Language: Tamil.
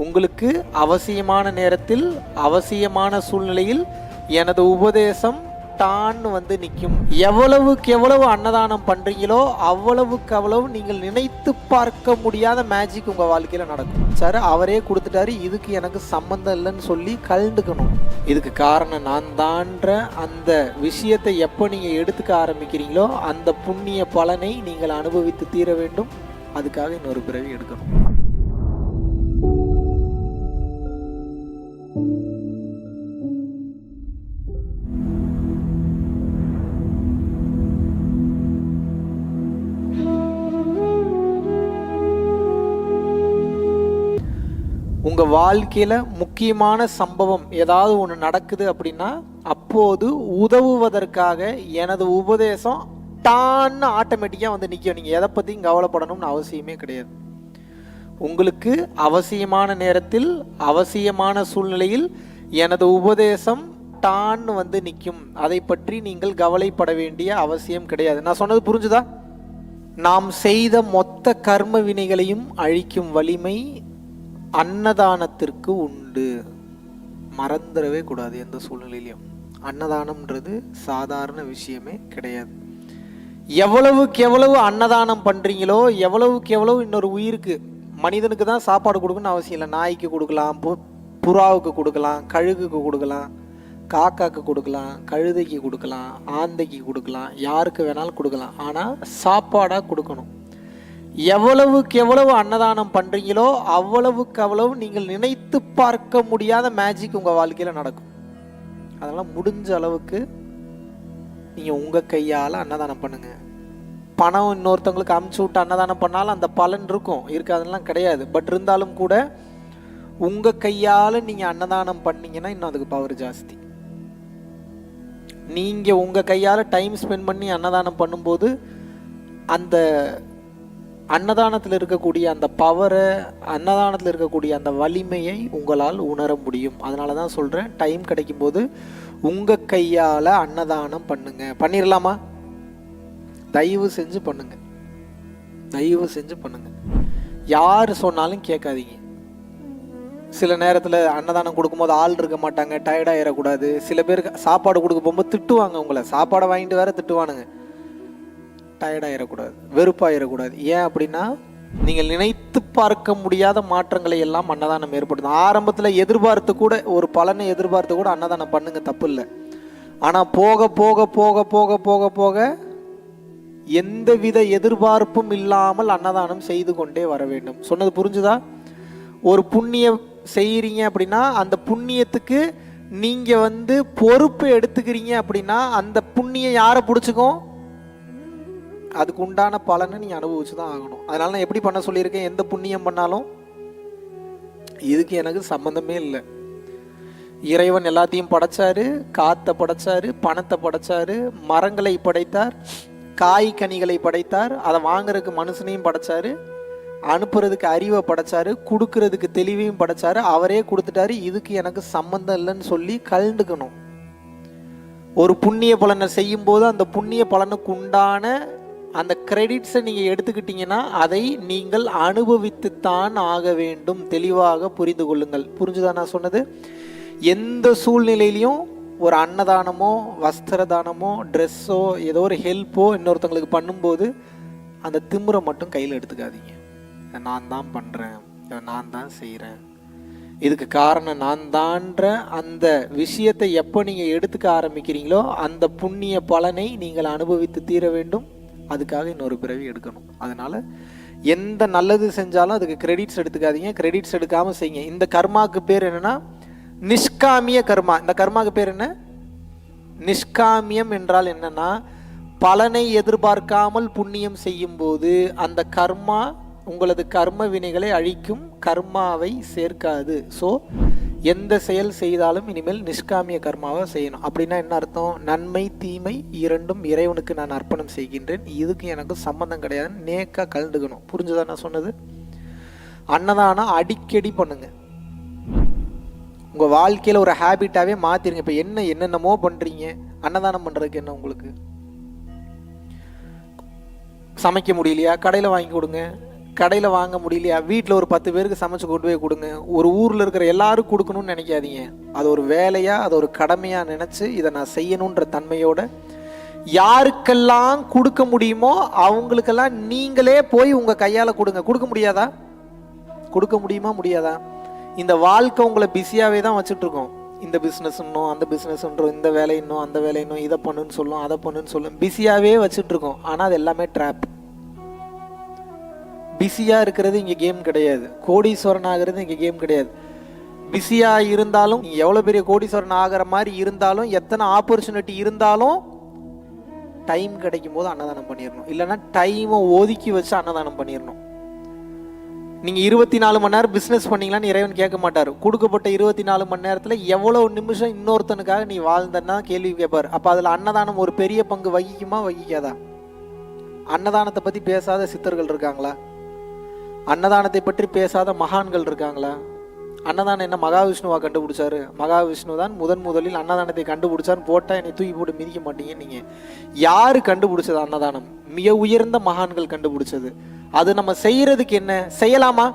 உங்களுக்கு அவசியமான நேரத்தில் அவசியமான சூழ்நிலையில் எனது உபதேசம் டான்னு வந்து நிற்கும். எவ்வளவுக்கு எவ்வளவு அன்னதானம் பண்றீங்களோ அவ்வளவுக்கு அவ்வளவு நீங்கள் நினைத்து பார்க்க முடியாத மேஜிக் உங்க வாழ்க்கையில நடக்கும். சார் அவரே கொடுத்துட்டாரு, இதுக்கு எனக்கு சம்பந்தம் இல்லைன்னு சொல்லி கலந்துக்கணும். இதுக்கு காரணம் நான் தான்ற அந்த விஷயத்தை எப்போ நீங்க எடுத்துக்க ஆரம்பிக்கிறீங்களோ அந்த புண்ணிய பலனை நீங்கள் அனுபவித்து தீர வேண்டும். அதுக்காக இன்னொரு பிறவி எடுக்கணும். உங்கள் வாழ்க்கையில் முக்கியமான சம்பவம் ஏதாவது ஒன்று நடக்குது அப்படின்னா அப்போது உதவுவதற்காக எனது உபதேசம் டான்னு ஆட்டோமேட்டிக்காக வந்து நிற்கும். நீங்கள் எதை பற்றியும் கவலைப்படணும்னு அவசியமே கிடையாது. உங்களுக்கு அவசியமான நேரத்தில் அவசியமான சூழ்நிலையில் எனது உபதேசம் டான்னு வந்து நிற்கும். அதை பற்றி நீங்கள் கவலைப்பட வேண்டிய அவசியம் கிடையாது. நான் சொன்னது புரிஞ்சுதா? நாம் செய்த மொத்த கர்ம வினைகளையும் அழிக்கும் வலிமை அன்னதானத்திற்கு உண்டு. மறந்துடவே கூடாது எந்த சூழ்நிலையிலையும். அன்னதானம்ன்றது சாதாரண விஷயமே கிடையாது. எவ்வளவுக்கு எவ்வளவு அன்னதானம் பண்ணுறீங்களோ எவ்வளவுக்கு எவ்வளவு இன்னொரு உயிருக்கு, மனிதனுக்கு தான் சாப்பாடு கொடுக்கணும்னு அவசியம் இல்லை. நாய்க்கு கொடுக்கலாம், புறாவுக்கு கொடுக்கலாம், கழுகுக்கு கொடுக்கலாம், காக்காக்கு கொடுக்கலாம், கழுதைக்கு கொடுக்கலாம், ஆந்தைக்கு கொடுக்கலாம், யாருக்கு வேணாலும் கொடுக்கலாம். ஆனால் சாப்பாடாக கொடுக்கணும். எவ்வளவுக்கு எவ்வளவு அன்னதானம் பண்ணுறீங்களோ அவ்வளவுக்கு அவ்வளவு நீங்கள் நினைத்து பார்க்க முடியாத மேஜிக் உங்கள் வாழ்க்கையில் நடக்கும். அதனால் முடிஞ்ச அளவுக்கு நீங்கள் உங்கள் கையால் அன்னதானம் பண்ணுங்கள். பணம் இன்னொருத்தவங்களுக்கு அமுச்சு விட்டு அன்னதானம் பண்ணாலும் அந்த பலன் இருக்கும், இருக்காதுலாம் கிடையாது. பட் இருந்தாலும் கூட உங்கள் கையால் நீங்கள் அன்னதானம் பண்ணீங்கன்னா இன்னும் அதுக்கு பவர் ஜாஸ்தி. நீங்கள் உங்கள் கையால் டைம் ஸ்பெண்ட் பண்ணி அன்னதானம் பண்ணும்போது அந்த அன்னதானத்தில் இருக்கக்கூடிய அந்த பவரை, அன்னதானத்தில் இருக்கக்கூடிய அந்த வலிமையை உங்களால் உணர முடியும். அதனால தான் சொல்கிறேன், டைம் கிடைக்கும்போது உங்கள் கையால் அன்னதானம் பண்ணுங்க. பண்ணிடலாமா? தயவு செஞ்சு பண்ணுங்க, தயவு செஞ்சு பண்ணுங்க. யார் சொன்னாலும் கேட்காதீங்க. சில நேரத்தில் அன்னதானம் கொடுக்கும்போது ஆள் இருக்க மாட்டாங்க, டயர்டாகிடக்கூடாது. சில பேருக்கு சாப்பாடு கொடுக்க போகும்போது திட்டுவாங்க, உங்களை சாப்பாடை வாங்கிட்டு வேற திட்டுவானுங்க. டயர்டாகிடக்கூடாது, வெறுப்பாகிடக்கூடாது. ஏன் அப்படின்னா நீங்கள் நினைத்து பார்க்க முடியாத மாற்றங்களை எல்லாம் அன்னதானம் ஏற்படுத்தும். ஆரம்பத்தில் எதிர்பார்த்து கூட ஒரு பலனை எதிர்பார்த்து கூட அன்னதானம் பண்ணுங்க, தப்பு இல்லை. ஆனால் போக போக போக போக போக போக எந்தவித எதிர்பார்ப்பும் இல்லாமல் அன்னதானம் செய்து கொண்டே வர வேண்டும். சொன்னது புரிஞ்சுதா? ஒரு புண்ணியம் செய்கிறீங்க அப்படின்னா அந்த புண்ணியத்துக்கு நீங்கள் பொறுப்பு எடுத்துக்கிறீங்க அப்படின்னா அந்த புண்ணியம் யாரை பிடிச்சிக்கும்? அதுக்கு உண்டான பலனை நீங்கள் அனுபவிச்சு தான் ஆகணும். அதனால நான் எப்படி பண்ண சொல்லியிருக்கேன், எந்த புண்ணியம் பண்ணாலும் இதுக்கு எனக்கு சம்மந்தமே இல்லை. இறைவன் எல்லாத்தையும் படைச்சாரு, காற்றை படைச்சாரு, பணத்தை படைச்சாரு, மரங்களை படைத்தார், காய் கனிகளை படைத்தார், அதை வாங்குறதுக்கு மனுஷனையும் படைச்சாரு, அனுப்புறதுக்கு அறிவை படைச்சாரு, கொடுக்கறதுக்கு தெளிவையும் படைச்சாரு. அவரே கொடுத்துட்டாரு, இதுக்கு எனக்கு சம்மந்தம் இல்லைன்னு சொல்லி கலந்துக்கணும். ஒரு புண்ணிய பலனை செய்யும் போது அந்த புண்ணிய பலனுக்கு உண்டான அந்த கிரெடிட்ஸை நீங்கள் எடுத்துக்கிட்டீங்கன்னா அதை நீங்கள் அனுபவித்துத்தான் ஆக வேண்டும். தெளிவாக புரிந்து கொள்ளுங்கள். புரிஞ்சுதான் நான் சொன்னது? எந்த சூழ்நிலையிலையும் ஒரு அன்னதானமோ வஸ்திர தானமோ ட்ரெஸ்ஸோ ஏதோ ஒரு ஹெல்ப்போ இன்னொருத்தவங்களுக்கு பண்ணும்போது அந்த திமிரை மட்டும் கையில் எடுத்துக்காதீங்க. நான் தான் பண்ணுறேன், நான் தான் செய்கிறேன், இதுக்கு காரணம் நான் தான்ற அந்த விஷயத்தை எப்போ நீங்கள் எடுத்துக்க ஆரம்பிக்கிறீங்களோ அந்த புண்ணிய பலனை நீங்கள் அனுபவித்து தீர வேண்டும். அதுக்காக இன்னொரு பிறவி எடுக்கணும். அதனால் எந்த நல்லது செஞ்சாலும் அதுக்கு கிரெடிட்ஸ் எடுத்துக்காதீங்க. கிரெடிட்ஸ் எடுக்காமல் செய்யுங்க. இந்த கர்மாவுக்கு பேர் என்னென்னா நிஷ்காமிய கர்மா. இந்த கர்மாவுக்கு பேர் என்ன? நிஷ்காமியம் என்றால் என்னன்னா பலனை எதிர்பார்க்காமல் புண்ணியம் செய்யும் போது அந்த கர்மா உங்களது கர்ம வினைகளை அழிக்கும், கர்மாவை சேர்க்காது. ஸோ எந்த செயல் செய்தாலும் இனிமேல் நிஷ்காமிய கர்மாவை செய்யணும். அப்படின்னா என்ன அர்த்தம்? நன்மை தீமை இரண்டும் இறைவனுக்கு நான் அர்ப்பணம் செய்கின்றேன், இதுக்கு எனக்கு சம்மந்தம் கிடையாதுன்னு நேக்காக கலந்துக்கணும். புரிஞ்சுதா நான் சொன்னது? அன்னதானம் அடிக்கடி பண்ணுங்க. உங்கள் வாழ்க்கையில் ஒரு ஹேபிட்டாகவே மாற்றிருங்க. இப்போ என்னென்னமோ பண்ணுறீங்க, அன்னதானம் பண்ணுறதுக்கு என்ன உங்களுக்கு? சமைக்க முடியலையா? கடையில் வாங்கி கொடுங்க. கடையில் வாங்க முடியலையா, வீட்டில் ஒரு 10 பேருக்கு சமைச்சு கொண்டு போய் கொடுங்க. ஒரு ஊரில் இருக்கிற எல்லாரும் கொடுக்கணும்னு நினைக்காதீங்க. அது ஒரு வேலையாக, அது ஒரு கடமையாக நினச்சி இதை நான் செய்யணுன்ற தன்மையோட யாருக்கெல்லாம் கொடுக்க முடியுமோ அவங்களுக்கெல்லாம் நீங்களே போய் உங்கள் கையால் கொடுங்க. கொடுக்க முடியாதா? கொடுக்க முடியுமா? முடியாதா? இந்த வாழ்க்கை உங்களை பிஸியாகவே தான் வச்சுட்ருக்கோம். இந்த பிஸ்னஸ் இன்னும், அந்த பிஸ்னஸ் இன்னும், இந்த வேலை இன்னும், அந்த வேலை இன்னும், இதை பண்ணுன்னு சொல்லும், அதை பண்ணுன்னு சொல்லும், பிஸியாகவே வச்சுட்ருக்கோம். ஆனால் அது எல்லாமே ட்ராப். பிஸியாக இருக்கிறது இங்கே கேம் கிடையாது. கோடீஸ்வரன் ஆகிறது இங்கே கேம் கிடையாது. பிஸியாக இருந்தாலும், நீங்கள் எவ்வளோ பெரிய கோடீஸ்வரன் ஆகிற மாதிரி இருந்தாலும், எத்தனை ஆப்பர்ச்சுனிட்டி இருந்தாலும் டைம் கிடைக்கும் போது அன்னதானம் பண்ணிடணும். இல்லைன்னா டைமை ஒதுக்கி வச்சு அன்னதானம் பண்ணிடணும். நீங்கள் 24 மணி நேரம் பிஸ்னஸ் பண்ணீங்களான்னு இறைவன் கேட்க மாட்டார். கொடுக்கப்பட்ட 24 மணி நேரத்தில் எவ்வளோ நிமிஷம் இன்னொருத்தனுக்காக நீ வாழ்ந்தன்னா கேள்வி கேட்பார். அப்போ அதில் அன்னதானம் ஒரு பெரிய பங்கு வகிக்குமா, வகிக்காதா? அன்னதானத்தை பற்றி பேசாத சித்தர்கள் இருக்காங்களா? அன்னதானத்தை பற்றி பேசாத மகான்கள் இருக்காங்களா? அன்னதானம் என்ன மகாவிஷ்ணுவா கண்டுபிடிச்சாரு? மகாவிஷ்ணு தான் முதலில் அன்னதானத்தை கண்டுபிடிச்சான்னு போட்டால் என்னை தூக்கி போட்டு மிதிக்க மாட்டீங்க. நீங்கள் யார் கண்டுபிடிச்சது அன்னதானம்? மிக உயர்ந்த மகான்கள் கண்டுபிடிச்சது. அது நம்ம செய்யறதுக்கு என்ன செய்யலாமா?